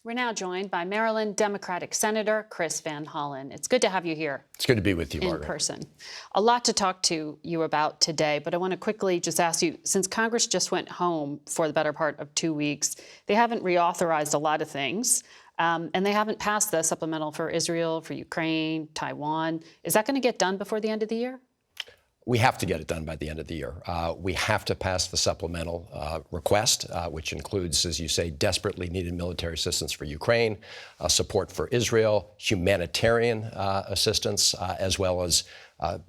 We're now joined by Maryland Democratic Senator Chris Van Hollen. It's good to have you here. It's good to be with you, Margaret. In person. A lot to talk to you about today, but I want to quickly just ask you, since Congress just went home for the better part of 2 weeks, they haven't reauthorized a lot of things, and they haven't passed the supplemental for Israel, for Ukraine, Taiwan. Is that going to get done before the end of the year? We have to get it done by the end of the year. We have to pass the supplemental request, which includes, as you say, desperately needed military assistance for Ukraine, support for Israel, humanitarian assistance, as well as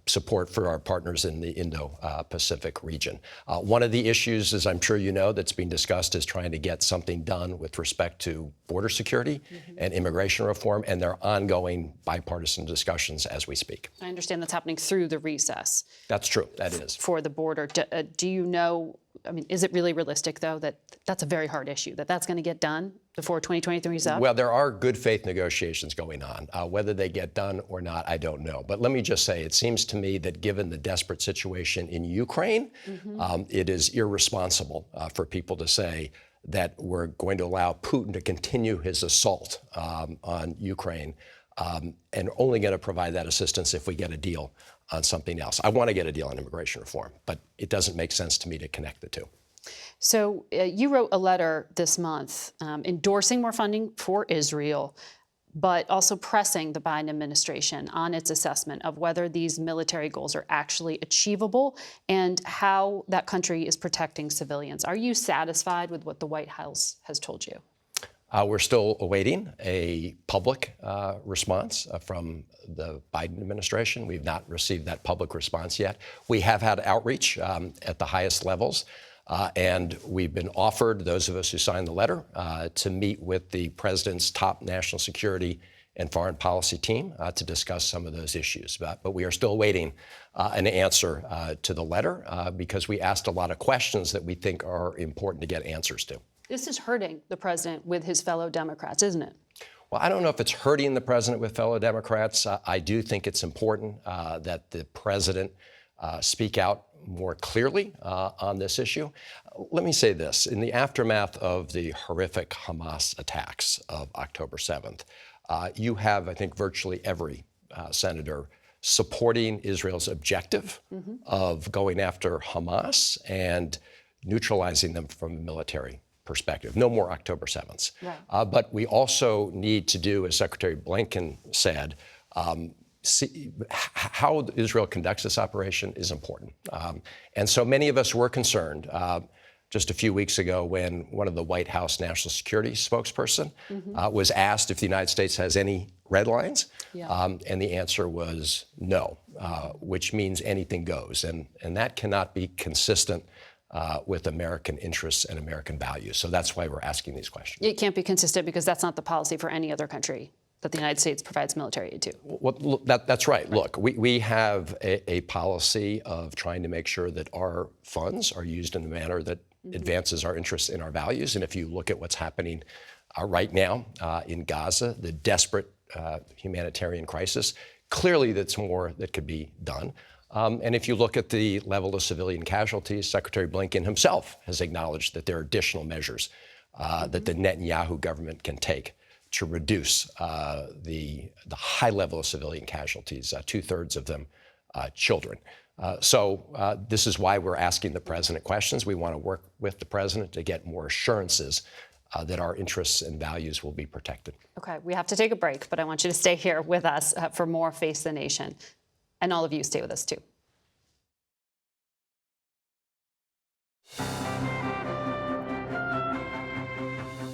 support for our partners in the Indo-Pacific region. One of the issues, as I'm sure you know, that's being discussed is trying to get something done with respect to border security and immigration reform, and there are ongoing bipartisan discussions as we speak. I understand that's happening through the recess. That's true. That is. For the border. Do you know, I mean, is it really realistic, though, that that's a very hard issue, that that's going to get done before 2023 is up? Well, there are good faith negotiations going on. Whether they get done or not, I don't know. But let me just say, it seems to me that given the desperate situation in Ukraine, it is irresponsible for people to say that we're going to allow Putin to continue his assault on Ukraine and only going to provide that assistance if we get a deal on something else. I want to get a deal on immigration reform, but it doesn't make sense to me to connect the two. So you wrote a letter this month endorsing more funding for Israel, but also pressing the Biden administration on its assessment of whether these military goals are actually achievable and how that country is protecting civilians. Are you satisfied with what the White House has told you? We're still awaiting a public response from the Biden administration. We've not received that public response yet. We have had outreach at the highest levels, and we've been offered, those of us who signed the letter, to meet with the president's top national security and foreign policy team to discuss some of those issues. But we are still awaiting an answer to the letter because we asked a lot of questions that we think are important to get answers to. This is hurting the president with his fellow Democrats, isn't it? Well, I don't know if it's hurting the president with fellow Democrats. I do think it's important that the president speak out more clearly on this issue. Let me say this. In the aftermath of the horrific Hamas attacks of October 7th, you have, I think, virtually every senator supporting Israel's objective of going after Hamas and neutralizing them from a military perspective. No more October 7th. Right. But we also need to do, as Secretary Blinken said, see how Israel conducts this operation is important. And so many of us were concerned just a few weeks ago when one of the White House national security spokesperson was asked if the United States has any red lines. Yeah. And the answer was no, which means anything goes. And that cannot be consistent with American interests and American values. So that's why we're asking these questions. It can't be consistent because that's not the policy for any other country that the United States provides military aid to. Well, that's right. Look, we have a policy of trying to make sure that our funds are used in a manner that advances our interests and our values. And if you look at what's happening right now in Gaza, the desperate humanitarian crisis, clearly that's more that could be done. And if you look at the level of civilian casualties, Secretary Blinken himself has acknowledged that there are additional measures that the Netanyahu government can take to reduce the high level of civilian casualties, 2/3 of them children. So this is why we're asking the president questions. We want to work with the president to get more assurances that our interests and values will be protected. Okay, we have to take a break, but I want you to stay here with us for more Face the Nation. And all of you stay with us, too.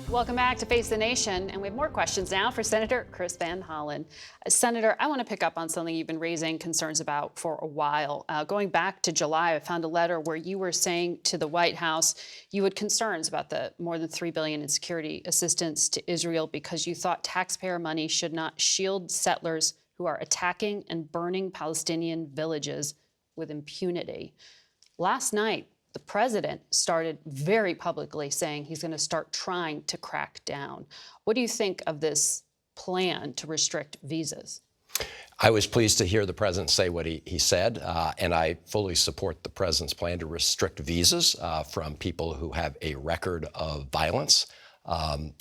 Welcome back to Face the Nation. And we have more questions now for Senator Chris Van Hollen. Senator, I want to pick up on something you've been raising concerns about for a while. Going back to July, I found a letter where you were saying to the White House you had concerns about the more than $3 billion in security assistance to Israel because you thought taxpayer money should not shield settlers who are attacking and burning Palestinian villages with impunity. Last night, the president started very publicly saying he's going to start trying to crack down. What do you think of this plan to restrict visas? I was pleased to hear the president say what he said, and I fully support the president's plan to restrict visas from people who have a record of violence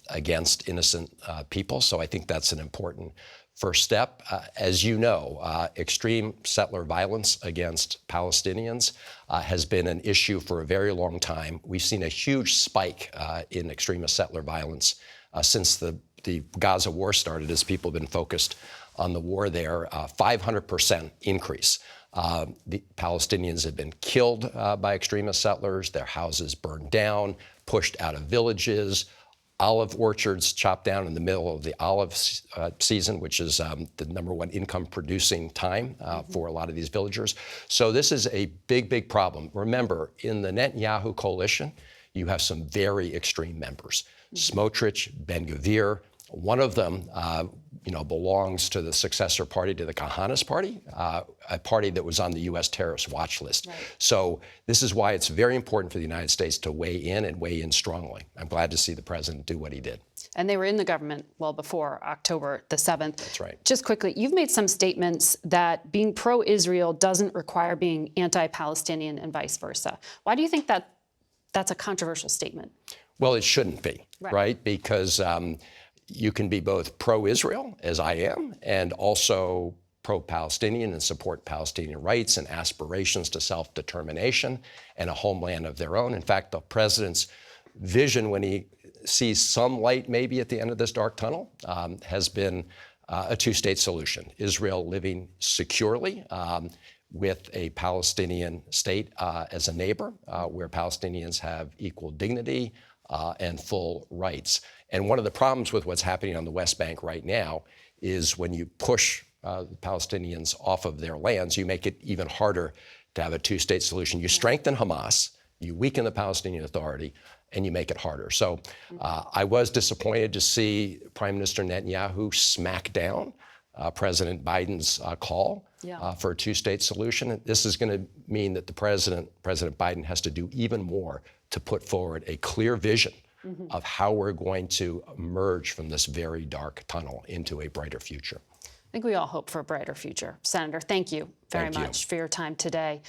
against innocent people. So I think that's an important first step. As you know, extreme settler violence against Palestinians has been an issue for a very long time. We've seen a huge spike in extremist settler violence since the Gaza war started, as people have been focused on the war there. 500% increase. The Palestinians have been killed by extremist settlers, their houses burned down, pushed out of villages, olive orchards chopped down in the middle of the olive season, which is the #1 income producing time for a lot of these villagers. So this is a big, big problem. Remember, in the Netanyahu coalition, you have some very extreme members. Smotrich, Ben-Gvir, one of them belongs to the successor party to the Kahanis party, a party that was on the U.S. terrorist watch list. Right. So this is why it's very important for the United States to weigh in and weigh in strongly. I'm glad to see the president do what he did. And they were in the government well before October the 7th. That's right. Just quickly, you've made some statements that being pro-Israel doesn't require being anti-Palestinian and vice versa. Why do you think that that's a controversial statement? Well, it shouldn't be, right? Because you can be both pro-Israel, as I am, and also pro-Palestinian and support Palestinian rights and aspirations to self-determination and a homeland of their own. In fact, the president's vision, when he sees some light maybe at the end of this dark tunnel, has been a two-state solution. Israel living securely with a Palestinian state as a neighbor, where Palestinians have equal dignity and full rights. And one of the problems with what's happening on the West Bank right now is when you push the Palestinians off of their lands, you make it even harder to have a two-state solution. You strengthen Hamas, you weaken the Palestinian Authority, and you make it harder. So I was disappointed to see Prime Minister Netanyahu smack down President Biden's call for a two-state solution. This is going to mean that President Biden has to do even more to put forward a clear vision of how we're going to emerge from this very dark tunnel into a brighter future. I think we all hope for a brighter future. Senator, thank you very much for your time today.